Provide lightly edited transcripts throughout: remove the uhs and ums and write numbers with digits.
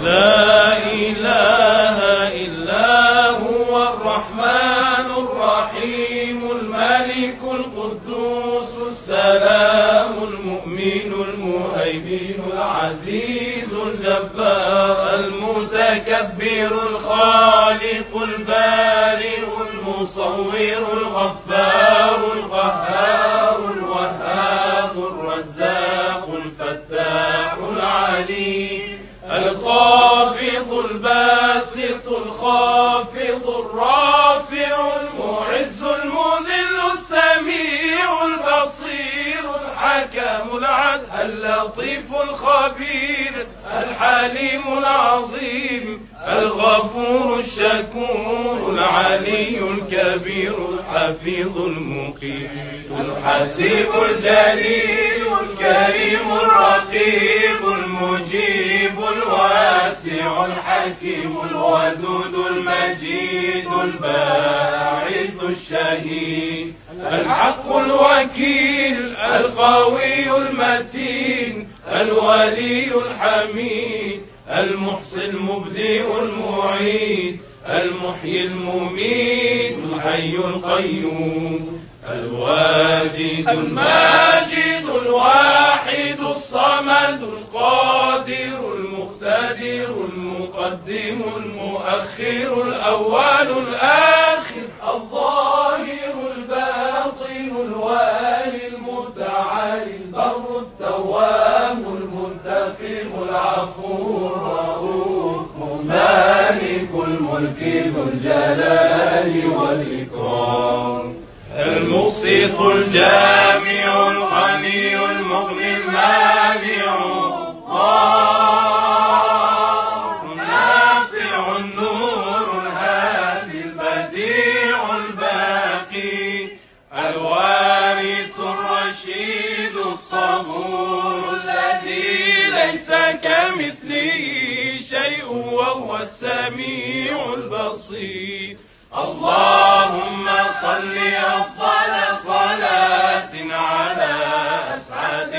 لا إله إلا هو الرحمن الرحيم الملك القدوس السلام المؤمن المهيمن العزيز الجبار المتكبر الخالق البارئ المصور الغفار القهار الوهاب الرزاق الفتاح العليم القابض الباسط الخافض الرافع المعز المذل السميع البصير الحكم العدل اللطيف الخبير الحليم العظيم الغفور الشكور العلي الكبير الحفيظ المقيم الحسيب الجليل الكريم الرقيب المجيب الواسع الحكيم الودود المجيد الباعث الشهيد الحق الوكيل القوي المتين الولي الحميد المحصي المبدئ المعيد المحيي المميت الحي القيوم الواجد الماجد الواحد الصمد القادر المقتدر المقدم المؤخر الأول الآخر الظاهر الباطن الوالي المتعالي البر التواب المنتقم العفو الرؤوف مالك الملك ذو الجلال والإكرام المقسط الجامع الغني المغني المانع النافع النور الهادي البديع الباقي الوارث الرشيد الصبور الذي ليس كمثله شيء وهو السميع البصير اللهم صل أفضل صلاة على أسعد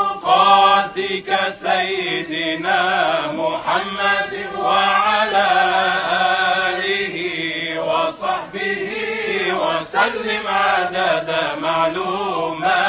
مخلوقاتك سيدنا محمد وعلى آله وصحبه وسلم عدد معلومات